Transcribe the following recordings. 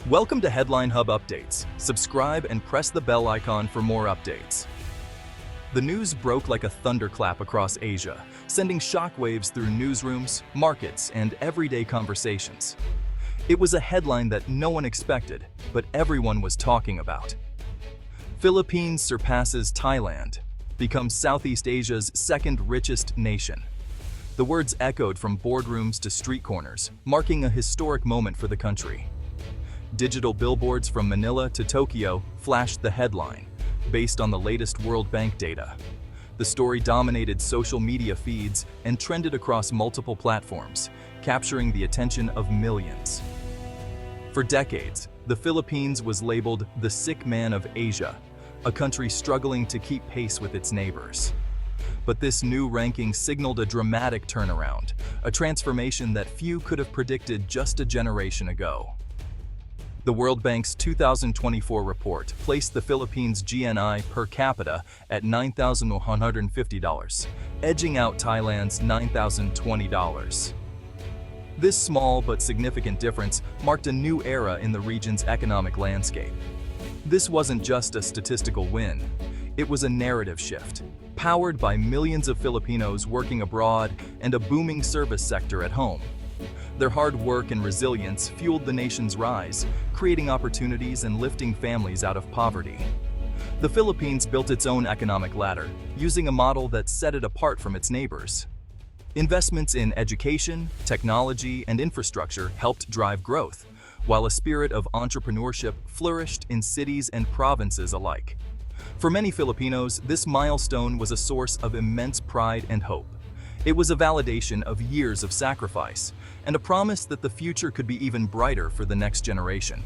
Welcome to Headline Hub Updates. Subscribe and press the bell icon for more updates. The news broke like a thunderclap across Asia, sending shockwaves through newsrooms, markets, and everyday conversations. It was a headline that no one expected, but everyone was talking about. Philippines surpasses Thailand, becomes Southeast Asia's second richest nation. The words echoed from boardrooms to street corners, marking a historic moment for the country. Digital billboards from Manila to Tokyo flashed the headline, based on the latest World Bank data. The story dominated social media feeds and trended across multiple platforms, capturing the attention of millions. For decades, the Philippines was labeled the sick man of Asia, a country struggling to keep pace with its neighbors. But this new ranking signaled a dramatic turnaround, a transformation that few could have predicted just a generation ago. The World Bank's 2024 report placed the Philippines' GNI per capita at $9,150, edging out Thailand's $9,020. This small but significant difference marked a new era in the region's economic landscape. This wasn't just a statistical win, it was a narrative shift, powered by millions of Filipinos working abroad and a booming service sector at home. Their hard work and resilience fueled the nation's rise, creating opportunities and lifting families out of poverty. The Philippines built its own economic ladder, using a model that set it apart from its neighbors. Investments in education, technology, and infrastructure helped drive growth, while a spirit of entrepreneurship flourished in cities and provinces alike. For many Filipinos, this milestone was a source of immense pride and hope. It was a validation of years of sacrifice, and a promise that the future could be even brighter for the next generation.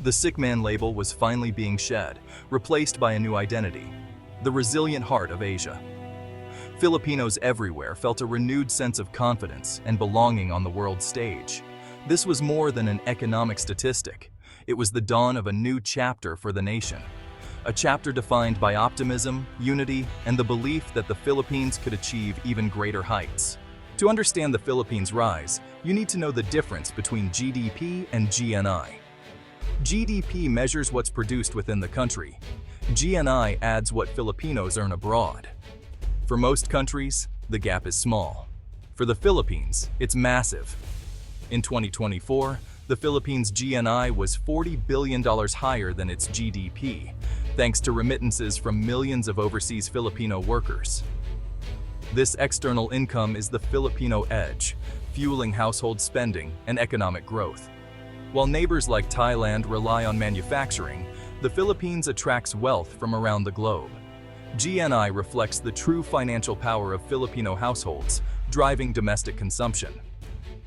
The sick man label was finally being shed, replaced by a new identity: the resilient heart of Asia. Filipinos everywhere felt a renewed sense of confidence and belonging on the world stage. This was more than an economic statistic. It was the dawn of a new chapter for the nation. A chapter defined by optimism, unity, and the belief that the Philippines could achieve even greater heights. To understand the Philippines' rise, you need to know the difference between GDP and GNI. GDP measures what's produced within the country. GNI adds what Filipinos earn abroad. For most countries, the gap is small. For the Philippines, it's massive. In 2024, the Philippines' GNI was $40 billion higher than its GDP, thanks to remittances from millions of overseas Filipino workers. This external income is the Filipino edge, fueling household spending and economic growth. While neighbors like Thailand rely on manufacturing, the Philippines attracts wealth from around the globe. GNI reflects the true financial power of Filipino households, driving domestic consumption.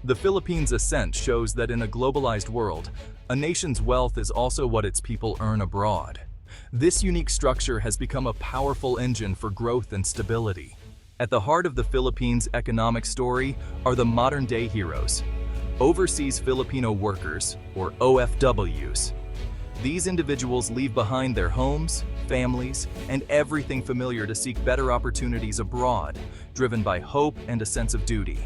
The Philippines' ascent shows that in a globalized world, a nation's wealth is also what its people earn abroad. This unique structure has become a powerful engine for growth and stability. At the heart of the Philippines' economic story are the modern-day heroes, overseas Filipino workers, or OFWs. These individuals leave behind their homes, families, and everything familiar to seek better opportunities abroad, driven by hope and a sense of duty.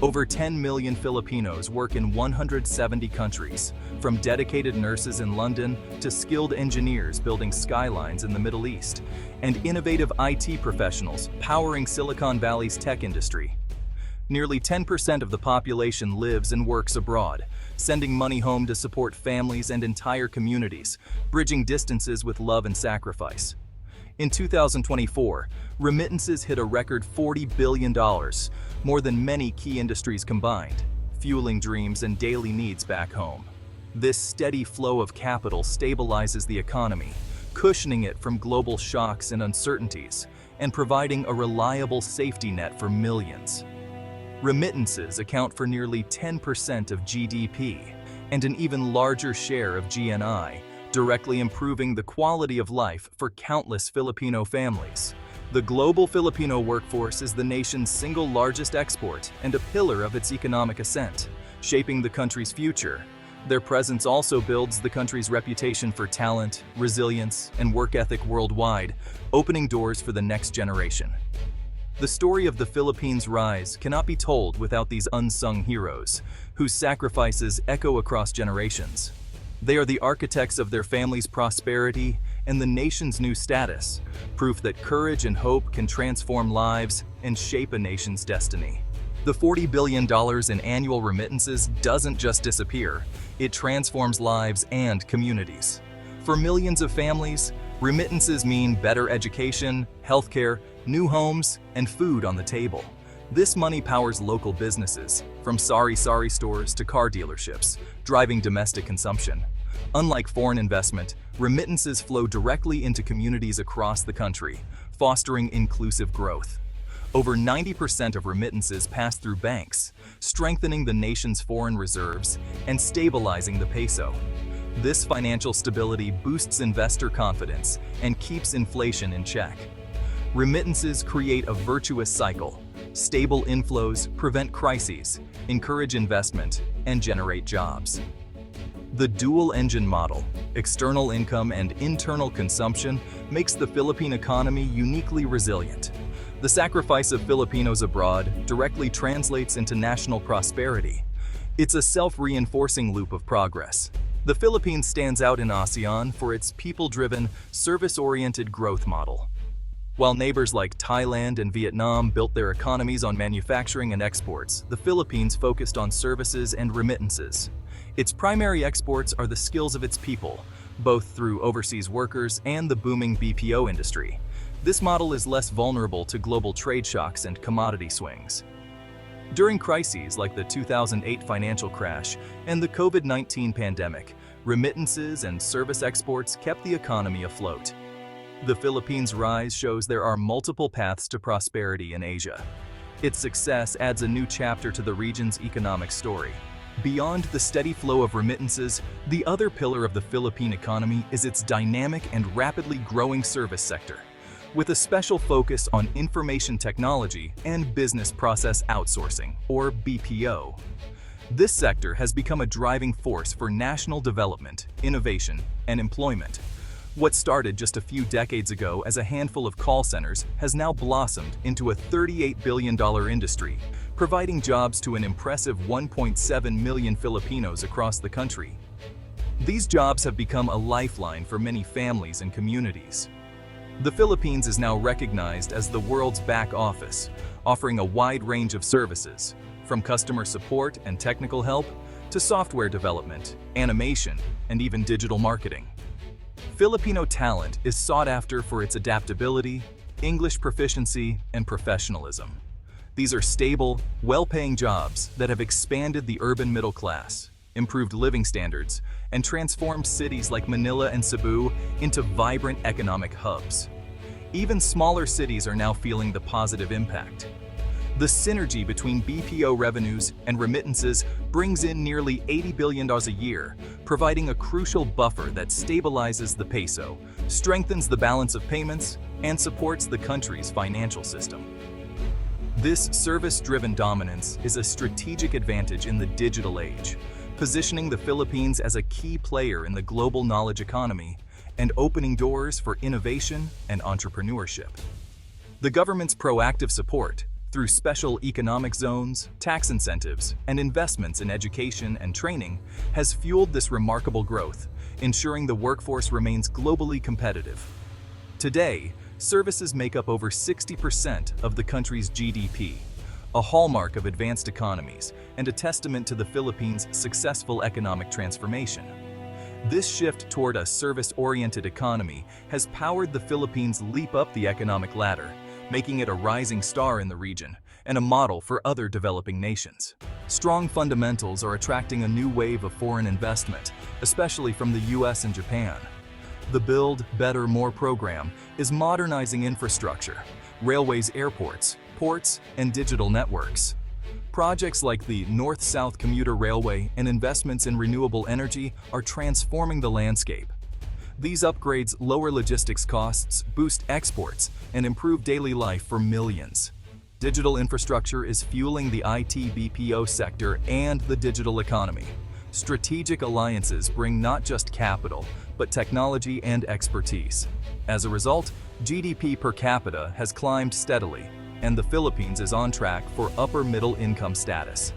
Over 10 million Filipinos work in 170 countries, from dedicated nurses in London to skilled engineers building skylines in the Middle East, and innovative IT professionals powering Silicon Valley's tech industry. Nearly 10% of the population lives and works abroad, sending money home to support families and entire communities, bridging distances with love and sacrifice. In 2024, remittances hit a record $40 billion, more than many key industries combined, fueling dreams and daily needs back home. This steady flow of capital stabilizes the economy, cushioning it from global shocks and uncertainties, and providing a reliable safety net for millions. Remittances account for nearly 10% of GDP, and an even larger share of GNI, directly improving the quality of life for countless Filipino families. The global Filipino workforce is the nation's single largest export and a pillar of its economic ascent, shaping the country's future. Their presence also builds the country's reputation for talent, resilience, and work ethic worldwide, opening doors for the next generation. The story of the Philippines' rise cannot be told without these unsung heroes, whose sacrifices echo across generations. They are the architects of their family's prosperity and the nation's new status, proof that courage and hope can transform lives and shape a nation's destiny. The $40 billion in annual remittances doesn't just disappear, it transforms lives and communities. For millions of families, remittances mean better education, healthcare, new homes, and food on the table. This money powers local businesses, from sari stores to car dealerships, driving domestic consumption. Unlike foreign investment, remittances flow directly into communities across the country, fostering inclusive growth. Over 90% of remittances pass through banks, strengthening the nation's foreign reserves and stabilizing the peso. This financial stability boosts investor confidence and keeps inflation in check. Remittances create a virtuous cycle. Stable inflows prevent crises, encourage investment, and generate jobs. The dual-engine model, external income and internal consumption, makes the Philippine economy uniquely resilient. The sacrifice of Filipinos abroad directly translates into national prosperity. It's a self-reinforcing loop of progress. The Philippines stands out in ASEAN for its people-driven, service-oriented growth model. While neighbors like Thailand and Vietnam built their economies on manufacturing and exports, the Philippines focused on services and remittances. Its primary exports are the skills of its people, both through overseas workers and the booming BPO industry. This model is less vulnerable to global trade shocks and commodity swings. During crises like the 2008 financial crash and the COVID-19 pandemic, remittances and service exports kept the economy afloat. The Philippines' rise shows there are multiple paths to prosperity in Asia. Its success adds a new chapter to the region's economic story. Beyond the steady flow of remittances, the other pillar of the Philippine economy is its dynamic and rapidly growing service sector, with a special focus on information technology and business process outsourcing, or BPO. This sector has become a driving force for national development, innovation, and employment. What started just a few decades ago as a handful of call centers has now blossomed into a $38 billion industry, providing jobs to an impressive 1.7 million Filipinos across the country. These jobs have become a lifeline for many families and communities. The Philippines is now recognized as the world's back office, offering a wide range of services, from customer support and technical help to software development, animation, and even digital marketing. Filipino talent is sought after for its adaptability, English proficiency, and professionalism. These are stable, well-paying jobs that have expanded the urban middle class, improved living standards, and transformed cities like Manila and Cebu into vibrant economic hubs. Even smaller cities are now feeling the positive impact. The synergy between BPO revenues and remittances brings in nearly $80 billion a year, providing a crucial buffer that stabilizes the peso, strengthens the balance of payments, and supports the country's financial system. This service-driven dominance is a strategic advantage in the digital age, positioning the Philippines as a key player in the global knowledge economy and opening doors for innovation and entrepreneurship. The government's proactive support, through special economic zones, tax incentives, and investments in education and training, has fueled this remarkable growth, ensuring the workforce remains globally competitive. Today, services make up over 60% of the country's GDP, a hallmark of advanced economies and a testament to the Philippines' successful economic transformation. This shift toward a service-oriented economy has powered the Philippines leap up the economic ladder, making it a rising star in the region and a model for other developing nations. Strong fundamentals are attracting a new wave of foreign investment, especially from the US and Japan. The Build Better More program is modernizing infrastructure, railways, airports, ports, and digital networks. Projects like the North-South Commuter Railway and investments in renewable energy are transforming the landscape. These upgrades lower logistics costs, boost exports, and improve daily life for millions. Digital infrastructure is fueling the IT BPO sector and the digital economy. Strategic alliances bring not just capital, but technology and expertise. As a result, GDP per capita has climbed steadily, and the Philippines is on track for upper middle income status.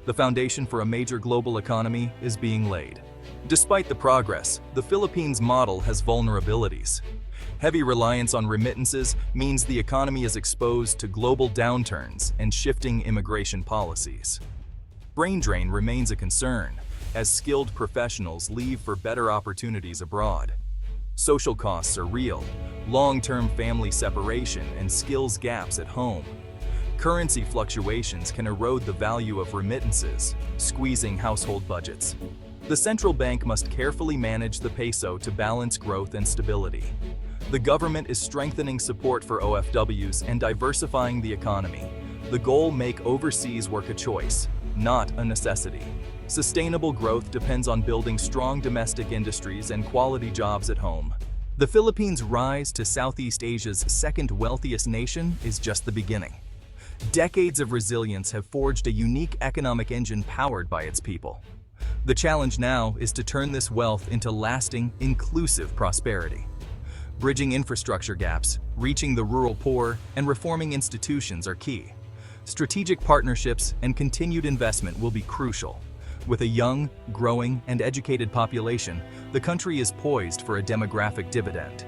The foundation for a major global economy is being laid. Despite the progress, the Philippines model has vulnerabilities. Heavy reliance on remittances means the economy is exposed to global downturns and shifting immigration policies. Brain drain remains a concern, as skilled professionals leave for better opportunities abroad. Social costs are real, long-term family separation and skills gaps at home. Currency fluctuations can erode the value of remittances, squeezing household budgets. The central bank must carefully manage the peso to balance growth and stability. The government is strengthening support for OFWs and diversifying the economy. The goal: make overseas work a choice, not a necessity. Sustainable growth depends on building strong domestic industries and quality jobs at home. The Philippines' rise to Southeast Asia's second wealthiest nation is just the beginning. Decades of resilience have forged a unique economic engine powered by its people. The challenge now is to turn this wealth into lasting, inclusive prosperity. Bridging infrastructure gaps, reaching the rural poor, and reforming institutions are key. Strategic partnerships and continued investment will be crucial. With a young, growing, and educated population, the country is poised for a demographic dividend.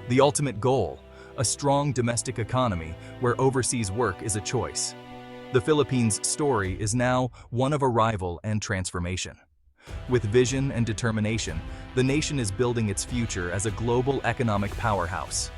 The ultimate goal: a strong domestic economy where overseas work is a choice. The Philippines' story is now one of arrival and transformation. With vision and determination, the nation is building its future as a global economic powerhouse.